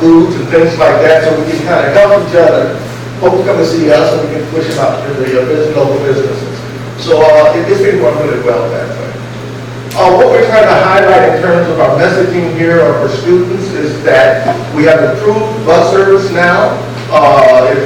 foods and things like that, so we can kind of help each other. Folks come to see us, and we can push them out to the local businesses. So it's been going really well that way. What we're trying to highlight in terms of our messaging here for students is that we have improved bus service now.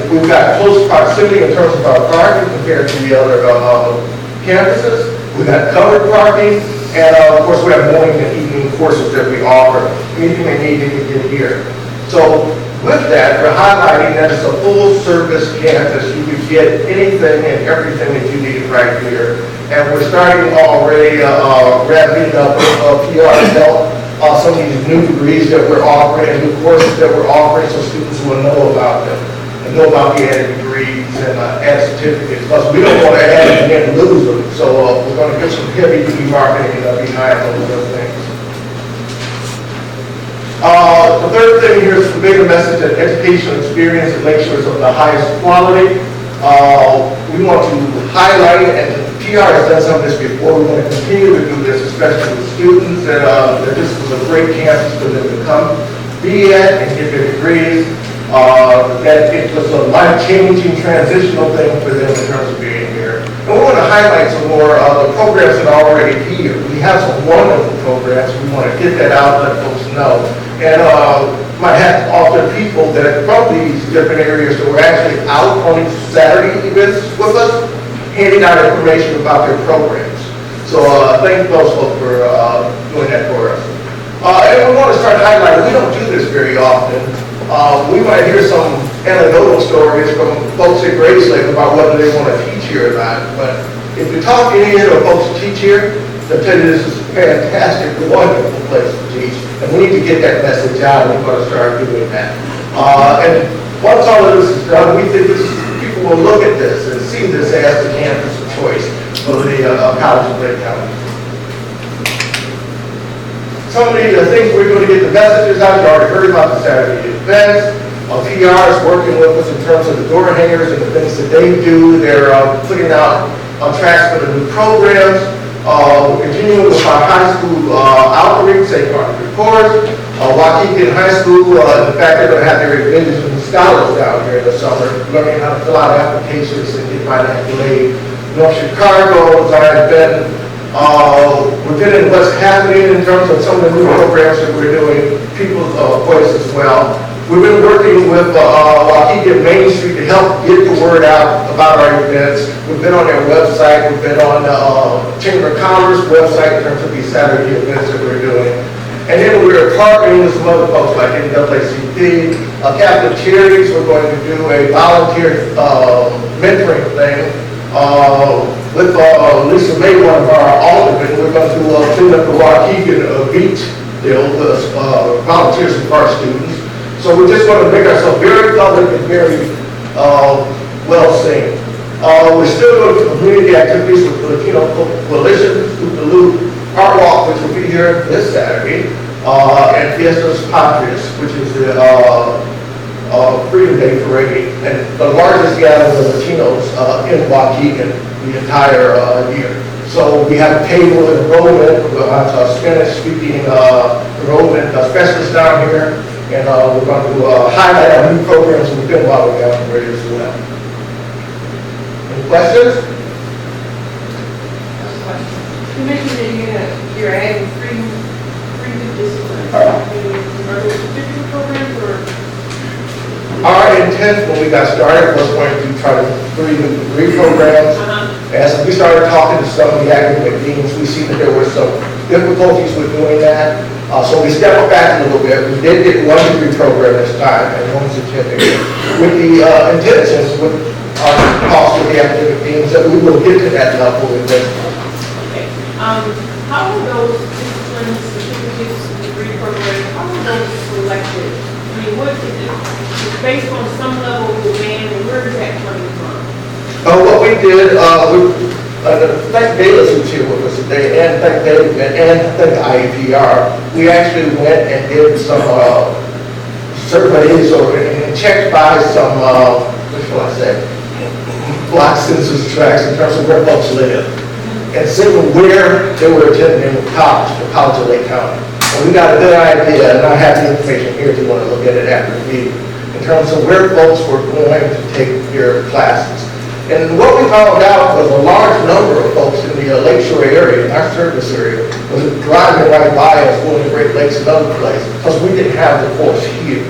We've got close proximity in terms of our parking compared to the other campuses. We've got covered parking, and of course we have morning and evening courses that we offer. Anything they need, they can get here. So with that, we're highlighting that it's a full-service campus. You can get anything and everything that you need right here. And we're starting already wrapping up PR to help some of these new degrees that we're offering and new courses that we're offering, so students will know about them and know about the added degrees and added certificates. Plus, we don't want to add them and then lose them. So we're going to get some heavy-duty marketing behind those things. The third thing here is the bigger message that educational experience at Lakeshore is of the highest quality. We want to highlight, and PR has done some of this before, we want to continue to do this, especially with students, that this was a great campus for them to come be at and get their degrees, that it was a life-changing transitional thing for them in terms of being here. And we want to highlight some more of the programs that are already here. We have some wonderful programs. We want to get that out and let folks know. And my hat off to people that from these different areas that were actually out on these Saturday events with us, handing out information about their programs. So thank those folks for doing that for us. And we want to start highlighting, we don't do this very often. We might hear some anecdotal stories from folks at Graceland about whether they want to teach here or not. But if you talk to any of the folks who teach here, they'll tell you this is a fantastic, wonderful place to teach. And we need to get that message out, and we're going to start doing that. And once all of this is done, we think people will look at this and see this as the campus of choice for the College of Lake County. Some of the things we're going to get the messages out. You already heard about the Saturday events. PR is working with us in terms of the door hangers and the things that they do. They're putting out tracks for the new programs. We're continuing with our high school outreach, St. Martin Reports, Waukegan High School. In fact, they're going to have their admissions and scholars down here in the summer, learning how to fill out applications and get financial aid. North Chicago is our event. We've been in what's happening in terms of some of the new programs that we're doing, People's Voice as well. We've been working with Waukegan Main Street to help get the word out about our events. We've been on their website. We've been on the Chamber of Commerce website in terms of these Saturday events that we're doing. And then we're partnering with some other folks like NAACP, Catholic Charities. We're going to do a volunteer mentoring thing with Lisa May, one of our aldermen. We're going to clean up the Waukegan beach deal with volunteers and our students. So we're just going to make ourselves very public and very well seen. We're still doing community activities with the Latino Coalition, the Loop Art Walk, which will be here this Saturday, and Fiestas Patrias, which is the Freedom Day parade, and the largest gathering of Latinos in Waukegan the entire year. So we have table enrollment. We'll have Spanish-speaking enrollment specialists down here. And we're going to highlight our new programs within while we're down here as well. Any questions? You mentioned that you're adding three new disciplines. Are those particular programs or? Our intent when we got started was going to try to three new degree programs. As we started talking to some of the academic deans, we see that there were some difficulties with doing that. So we stepped back a little bit. We did get one degree program this time and one certificate with the intentions with our cost of the academic deans that we will get to that level eventually. Okay. How are those disciplines, certificates, degree programs, how are those selected? I mean, what is it? It's based on some level of demand, and where is that coming from? What we did, thank Bayless who's here with us today, and thank David, and thank IAPR. We actually went and did some surveys and checked by some, what shall I say, block census tracts in terms of where folks live, and seeing where they were attending college, the College of Lake County. And we got a good idea, and I have the information here. here if you want to look at it after the meeting, in terms of where folks were going to take their classes. And what we found out was a large number of folks in the Lakeshore area, in our service area, was driving right by us, going to Great Lakes and other places, because we didn't have the course here.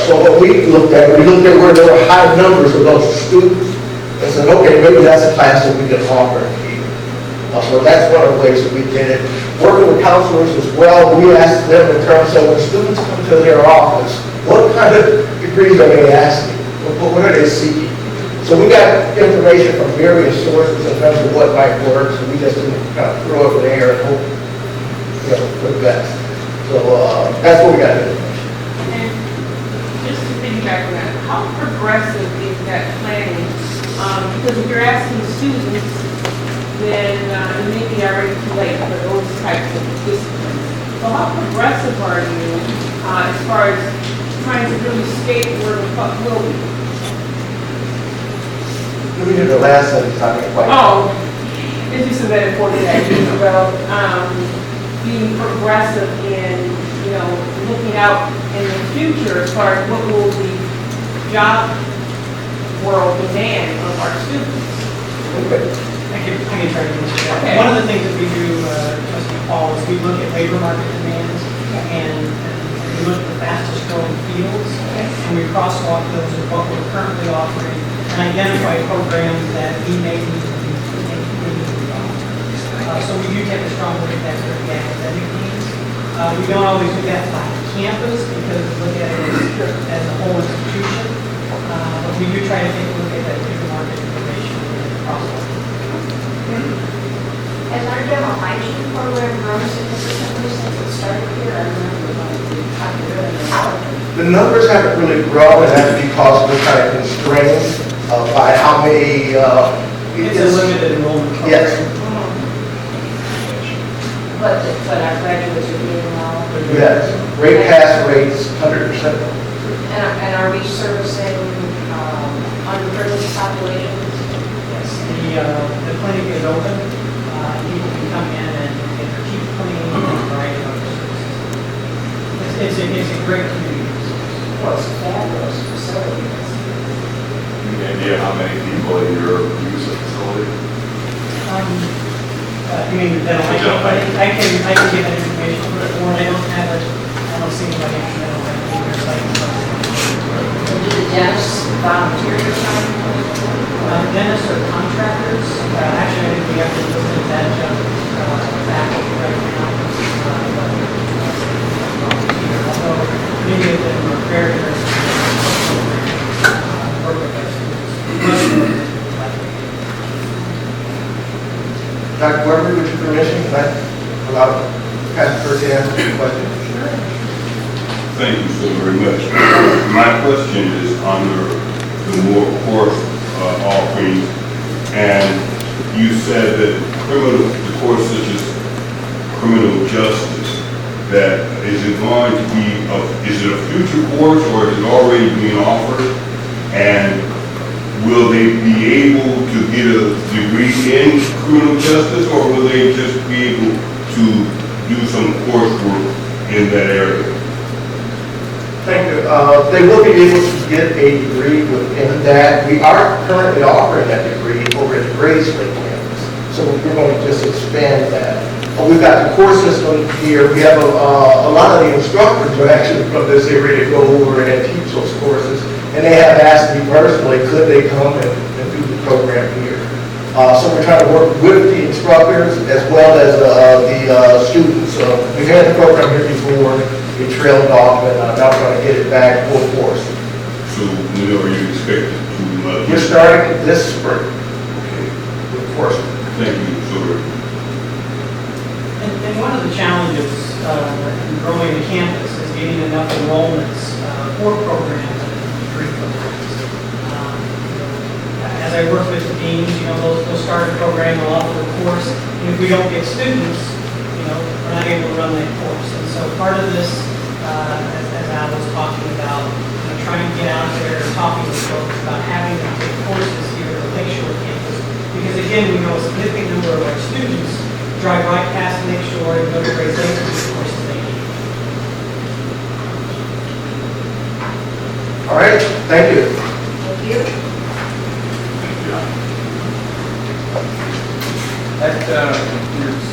So what we looked at where there were high numbers of those students, and said, okay, maybe that's a class that we can offer here. So that's one of the ways that we did it. Working with counselors as well, we asked them in terms of when students come to their office, what kind of degrees are they asking? What are they seeking? So we got information from various sources in terms of what might work, so we just didn't kind of throw it in the air and hope, for the best. So that's what we got to do. And just to piggyback on that, how progressive is that planning? Because if you're asking students, then it may be already too late for those types of disciplines. So how progressive are you as far as trying to really state where the fuck will be? We did the last sentence, I didn't quite. Oh, it's just that important that about being progressive in, looking out in the future as far as what will the job world demand of our students. Okay. I can try to answer that. Okay. One of the things that we do, Trustee Paul, is we look at labor market demands and we look at the fastest growing fields and we crosswalk those with what we're currently offering and identify programs that we may need to offer. So we do take a strong look at that for the academic needs. We don't always do that by campus because we look at it as a whole institution. But we do try to take a look at that labor market information and crosswalk. Has our dental hygiene program grown significantly since it started here? I remember when we talked about it. The numbers haven't really grown, and that's because we're kind of constrained by how many. It's a limited enrollment program. Yes. But our graduates are being well. Yes. Rate pass rates 100%. And are we servicing underprivileged populations? Yes, the clinic is open. People can come in and get their teeth cleaned and a variety of other services. It's a great community. Well, it's a fabulous facility. Any idea how many people in your use of facility? You mean the dental hygiene clinic? I can get that information, but I don't have it. I don't see anybody in the dental hygiene site. Do the dentists volunteer your time? Dentists are contractors. Actually, I think we have to listen to that faculty right now. Although many of them are very, very work with our students. Dr. Weber, with your permission, can I allow Pastor Percy to answer the question? Thank you so very much. My question is under the more course offerings, and you said that the course such as criminal justice, that is it going to be, is it a future course or is it already being offered? And will they be able to get a degree in criminal justice, or will they just be able to do some coursework in that area? Thank you. They will be able to get a degree within that. We are currently offering that degree over at the Graceway campus, so we're going to just expand that. We've got the course system here. We have a lot of the instructors are actually from this area to go over and teach those courses, and they have asked me personally, could they come and do the program here? So we're trying to work with the instructors as well as the students. We've had the program here before. It trailed off, and now we're going to get it back full force. So when are you expected to? We're starting this spring. Okay. Of course. Thank you, sir. And one of the challenges in growing the campus is getting enough enrollments for programs and degree programs. As I work with the deans, they'll start a program, they'll offer a course, and if we don't get students, we're not able to run that course. And so part of this, as Al was talking about, trying to get out there and talking to folks about having them take courses here at the Lakeshore campus, because again, we know a significant number of our students drive right past Lakeshore and go to Great Lakes for the courses they need. All right, thank you. Thank you. That concludes